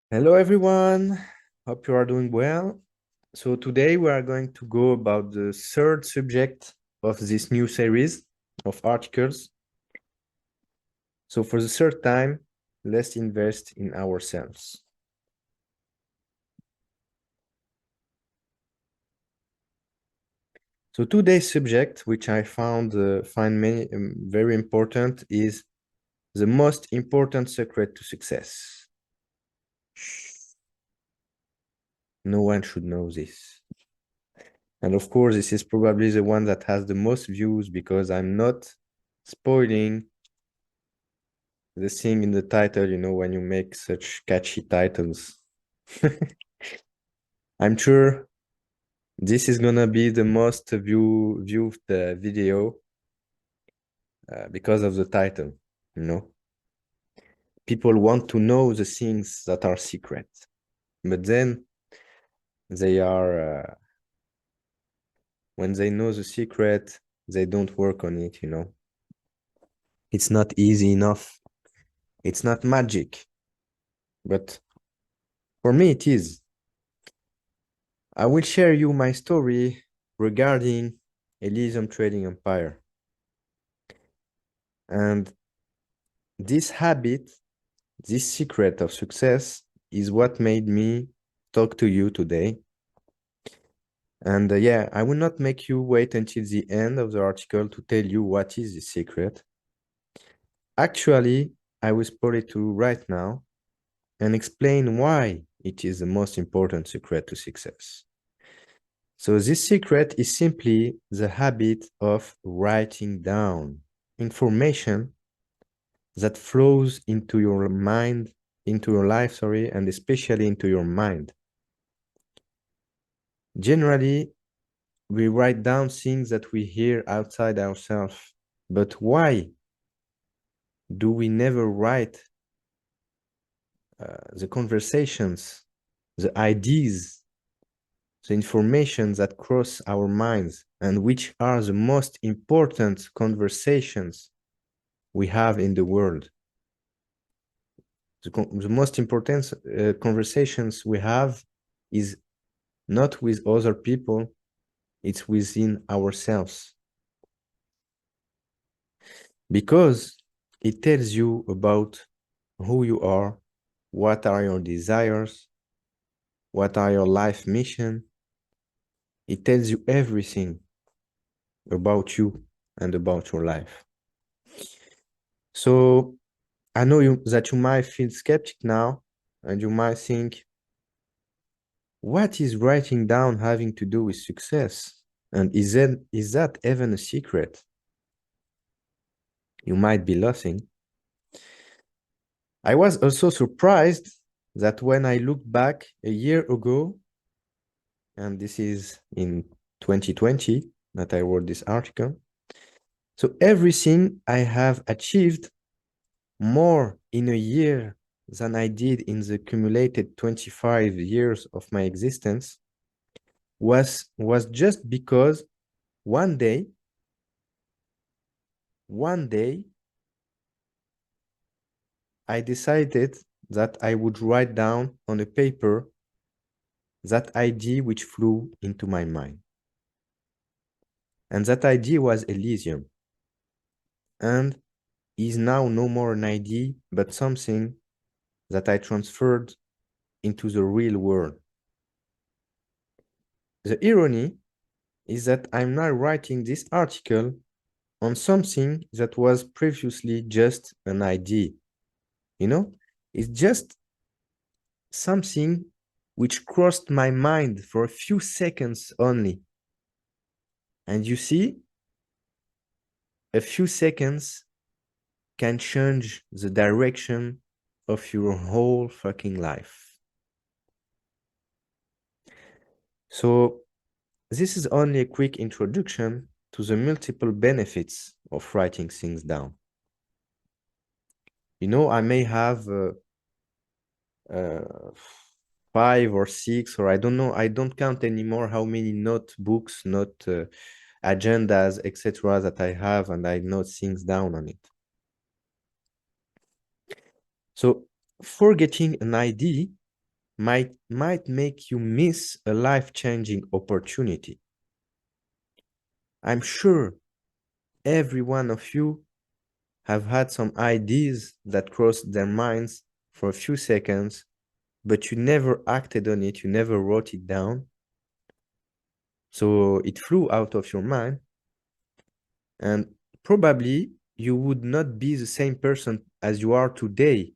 Hello, everyone. Hope you are doing well. So today we are going to go about the third subject of this new series of articles. So for the third time, let's invest in ourselves. So today's subject, which I find very important, is the most important secret to success. No one should know this. And of course, this is probably the one that has the most views because I'm not spoiling the thing in the title, when you make such catchy titles. I'm sure this is gonna be the most viewed video because of the title, you know. People want to know the things that are secret, but then they are when they know the secret, they don't work on it, you know. It's not easy enough. It's not magic, but for me it is. I will share you my story regarding Elysium Trading Empire. And this habit, this secret of success is what made me talk to you today. And yeah, I will not make you wait until the end of the article to tell you what is the secret. Actually, I will spoil it to you right now and explain why it is the most important secret to success. So this secret is simply the habit of writing down information that flows into your mind, into your life, and especially into your mind. Generally, we write down things that we hear outside ourselves, but why do we never write the conversations, the ideas, the information that cross our minds, and which are the most important conversations we have in the world? The most important conversations we have is not with other people, it's within ourselves. Because it tells you about who you are, what are your desires, what are your life mission. It tells you everything about you and about your life. So I know that you might feel skeptic now, and you might think, what is writing down having to do with success? And is that even a secret? You might be laughing. I was also surprised that when I look back a year ago, and this is in 2020 that I wrote this article, so everything I have achieved more in a year than I did in the cumulated 25 years of my existence was just because one day, I decided that I would write down on a paper that idea which flew into my mind. And that idea was Elysium. And is now no more an idea, but something that I transferred into the real world. The irony is that I'm now writing this article on something that was previously just an idea. You know, it's just something which crossed my mind for a few seconds only. And you see, a few seconds can change the direction of your whole fucking life. So this is only a quick introduction to the multiple benefits of writing things down. You know, I may have uh, 5 or 6, or I don't know, I don't count anymore how many notebooks, agendas, etc. that I have, and I note things down on it. So for getting an idea, might make you miss a life-changing opportunity. I'm sure every one of you have had some ideas that crossed their minds for a few seconds, but you never acted on it, you never wrote it down. So it flew out of your mind, and probably you would not be the same person as you are today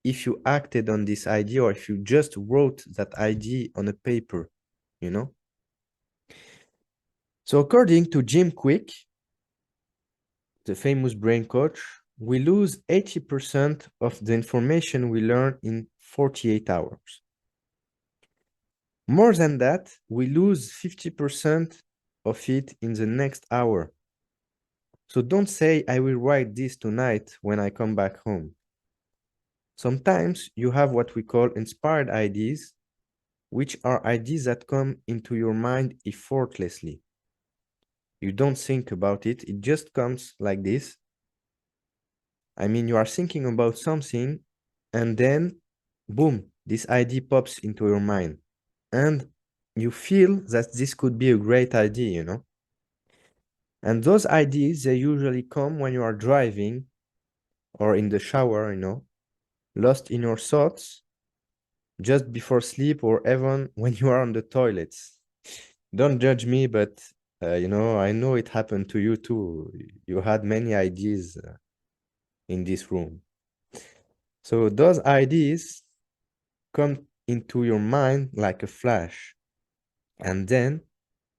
if you acted on this idea or if you just wrote that idea on a paper, you know? So according to Jim Quick, the famous brain coach, we lose 80% of the information we learn in 48 hours. More than that, we lose 50% of it in the next hour. So don't say, I will write this tonight when I come back home. Sometimes you have what we call inspired ideas, which are ideas that come into your mind effortlessly. You don't think about it, it just comes like this. I mean, you are thinking about something and then, boom, this idea pops into your mind. And you feel that this could be a great idea, you know? And those ideas, they usually come when you are driving or in the shower, you know, lost in your thoughts, just before sleep, or even when you are on the toilets. Don't judge me, but you know, I know it happened to you too. You had many ideas in this room. So those ideas come into your mind like a flash, and then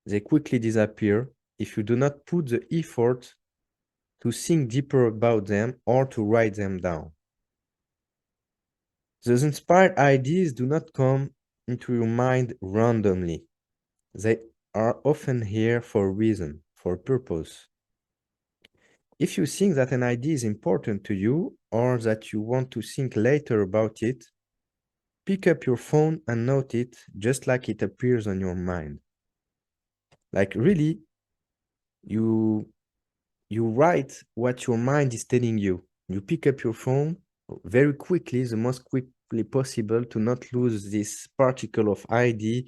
they quickly disappear if you do not put the effort to think deeper about them or to write them down. Those inspired ideas do not come into your mind randomly. They are often here for a reason, for a purpose. If you think that an idea is important to you or that you want to think later about it, pick up your phone and note it just like it appears on your mind. Like really, you write what your mind is telling you. You pick up your phone very quickly, the most quickly possible, to not lose this particle of idea,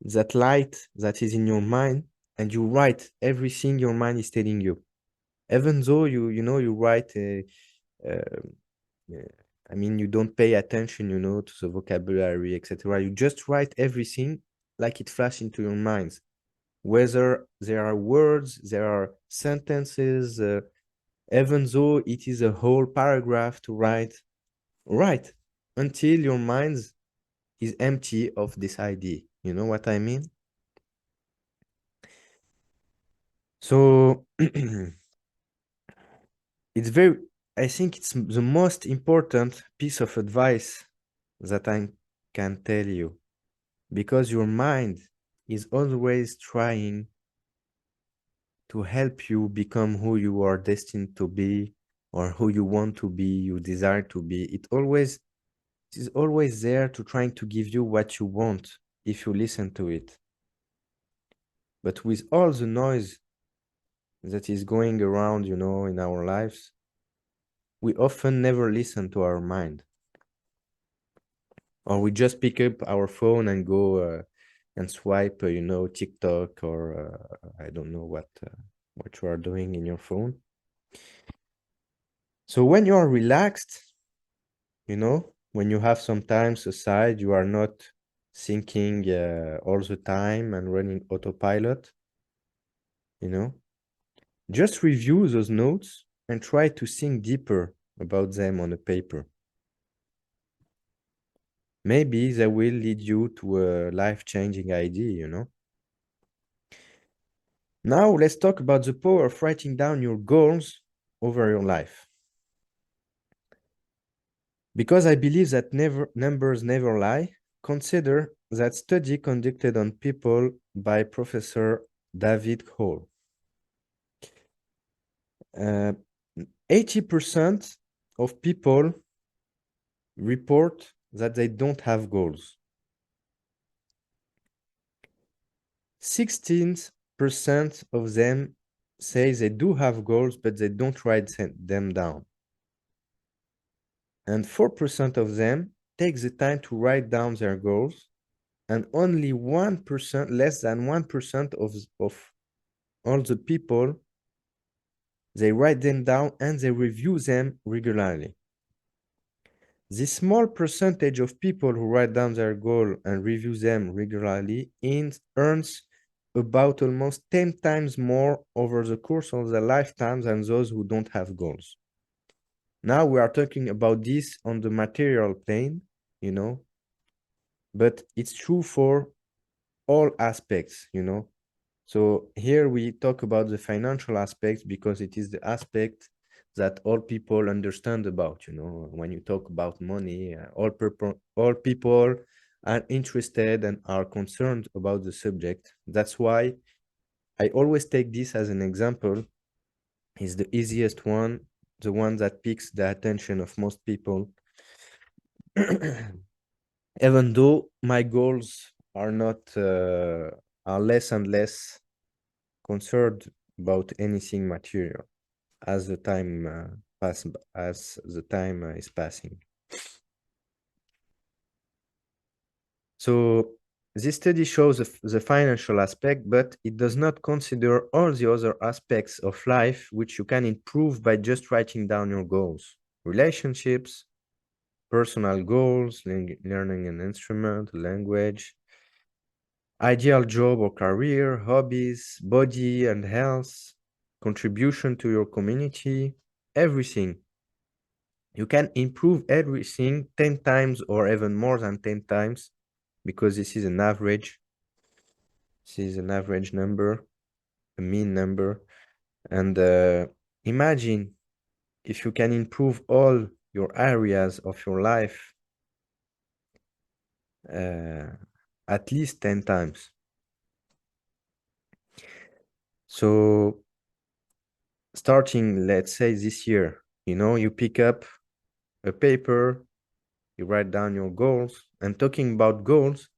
that light that is in your mind, and you write everything your mind is telling you. Even though you know you write, I mean, you don't pay attention, you know, to the vocabulary, etc. You just write everything like it flashes into your minds. Whether there are words, there are sentences, even though it is a whole paragraph to write, write until your mind is empty of this idea. You know what I mean? So it's very, I think it's the most important piece of advice that I can tell you, because your mind is always trying to help you become who you are destined to be, or who you want to be, you desire to be. It is always there to trying to give you what you want if you listen to it. But with all the noise that is going around, you know, in our lives, we often never listen to our mind. Or we just pick up our phone and go and swipe, you know, TikTok, or I don't know what you are doing in your phone. So when you are relaxed, you know, when you have some time aside, you are not thinking all the time and running autopilot, you know, just review those notes and try to think deeper about them on a paper. Maybe they will lead you to a life-changing idea, you know. Now let's talk about the power of writing down your goals over your life. Because I believe that numbers never lie, consider that study conducted on people by Professor David Hall. 80% of people report that they don't have goals. 16% of them say they do have goals, but they don't write them down. And 4% of them take the time to write down their goals, and only 1%, less than 1% of all the people, they write them down and they review them regularly. This small percentage of people who write down their goal and review them regularly earns about almost 10 times more over the course of their lifetime than those who don't have goals. Now we are talking about this on the material plane, you know, but it's true for all aspects, you know. So here we talk about the financial aspects because it is the aspect that all people understand about, you know. When you talk about money, all people are interested and are concerned about the subject. That's why I always take this as an example. It's the easiest one, the one that piques the attention of most people. Even though my goals are not are less and less concerned about anything material as the time is passing. So this study shows the financial aspect, but it does not consider all the other aspects of life which you can improve by just writing down your goals. Relationships, personal goals, learning an instrument, language, ideal job or career, hobbies, body and health, contribution to your community, everything. You can improve everything 10 times or even more than 10 times because this is an average. This is an average number, a mean number. And imagine if you can improve all your areas of your life at least 10 times. So starting, let's say this year, you know, you pick up a paper, you write down your goals. And talking about goals,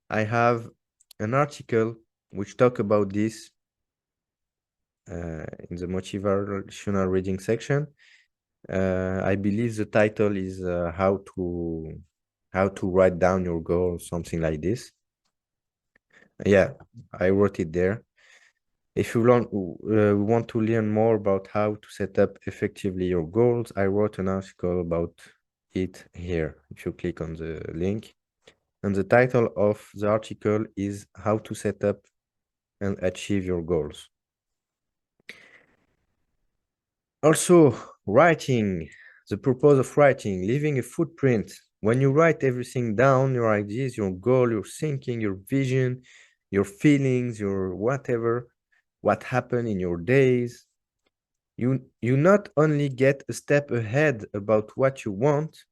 I have an article which talk about this in the motivational reading section. I believe the title is how to write down your goals, something like this. Yeah, I wrote it there. If you want to learn more about how to set up effectively your goals, I wrote an article about it here. If you click on the link, and the title of the article is how to set up and achieve your goals. Also, writing, the purpose of writing, leaving a footprint. When you write everything down, your ideas, your goal, your thinking, your vision, your feelings, your whatever, what happened in your days, you not only get a step ahead about what you want,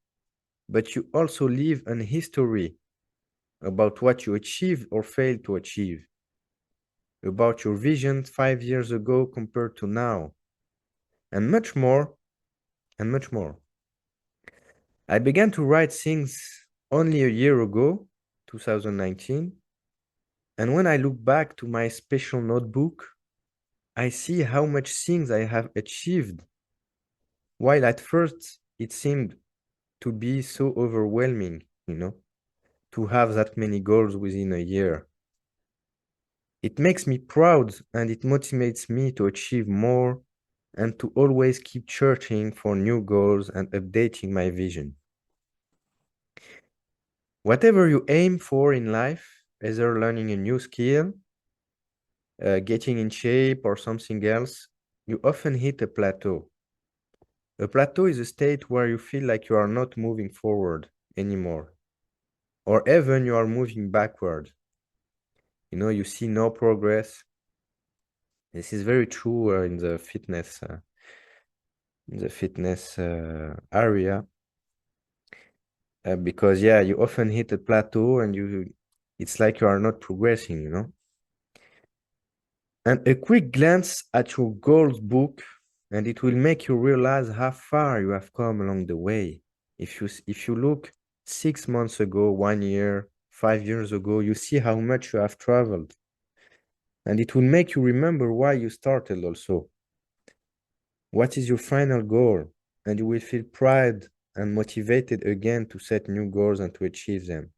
but you also leave an history about what you achieved or failed to achieve, about your vision 5 years ago compared to now, and much more, and much more. I began to write things only a year ago, 2019, and when I look back to my special notebook, I see how much things I have achieved, while at first it seemed to be so overwhelming, you know, to have that many goals within a year. It makes me proud and it motivates me to achieve more and to always keep searching for new goals and updating my vision. Whatever you aim for in life, either learning a new skill, getting in shape, or something else, you often hit a plateau. A plateau is a state where you feel like you are not moving forward anymore, or even you are moving backward. You know, you see no progress. This is very true in the fitness area, because yeah, you often hit a plateau and it's like you are not progressing, you know. And a quick glance at your goals book, and it will make you realize how far you have come along the way. If you look 6 months ago, 1 year, 5 years ago, you see how much you have traveled. And it will make you remember why you started also. What is your final goal? And you will feel pride and motivated again to set new goals and to achieve them.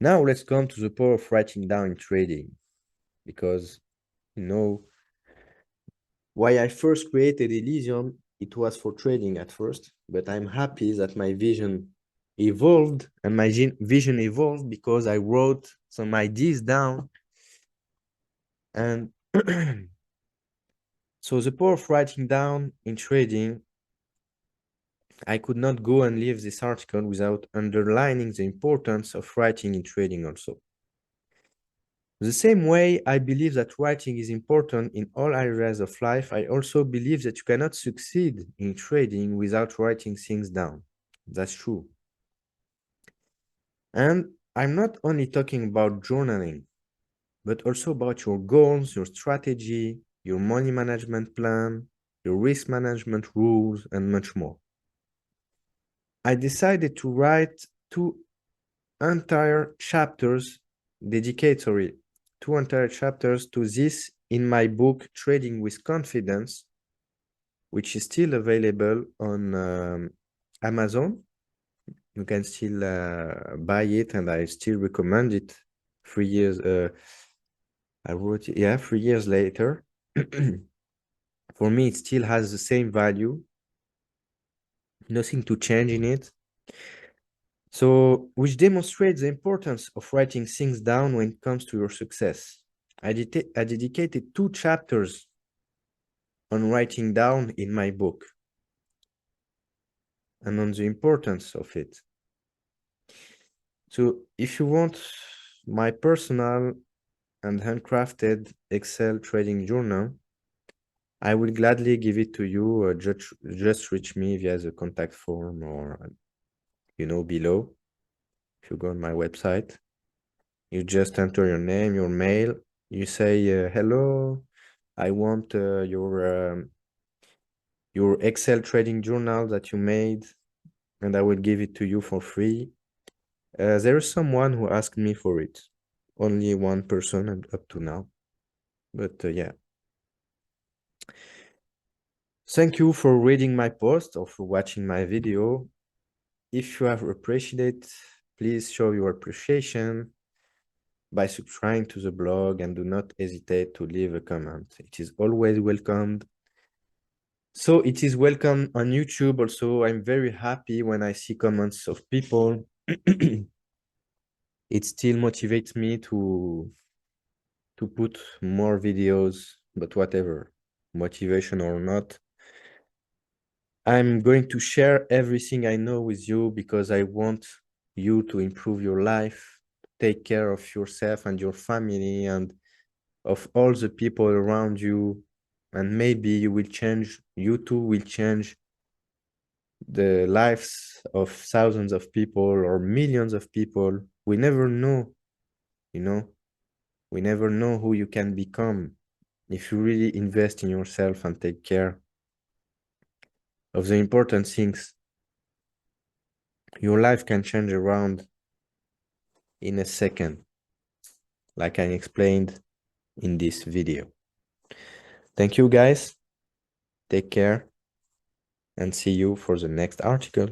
Now let's come to the power of writing down in trading, because you know why I first created Elysium. It was for trading at first, but I'm happy that my vision evolved, and my vision evolved because I wrote some ideas down. And so the power of writing down in trading, I could not go and leave this article without underlining the importance of writing in trading also. The same way I believe that writing is important in all areas of life, I also believe that you cannot succeed in trading without writing things down. That's true. And I'm not only talking about journaling, but also about your goals, your strategy, your money management plan, your risk management rules, and much more. I decided to write two entire chapters to this in my book, Trading with Confidence, which is still available on Amazon. You can still buy it, and I still recommend it. 3 years, I wrote it, yeah, 3 years later. For me, it still has the same value. Nothing to change in it. So, which demonstrates the importance of writing things down when it comes to your success. I dedicated 2 chapters on writing down in my book and on the importance of it. So if you want my personal and handcrafted Excel trading journal, I will gladly give it to you. Just reach me via the contact form or, below. If you go on my website, you just enter your name, your mail. You say, hello, I want your Excel trading journal that you made, and I will give it to you for free. There is someone who asked me for it. Only one person up to now. But yeah. Thank you for reading my post or for watching my video. If you have appreciated, please show your appreciation by subscribing to the blog, and do not hesitate to leave a comment. It is always welcomed. So it is welcome on YouTube also. I'm very happy when I see comments of people. It still motivates me to put more videos, but whatever, motivation or not, I'm going to share everything I know with you because I want you to improve your life, take care of yourself and your family and of all the people around you. And maybe you too will change the lives of thousands of people or millions of people. We never know, you know, we never know who you can become if you really invest in yourself and take care of the important things. Your life can change around in a second, like I explained in this video. Thank you guys. Take care and see you for the next article.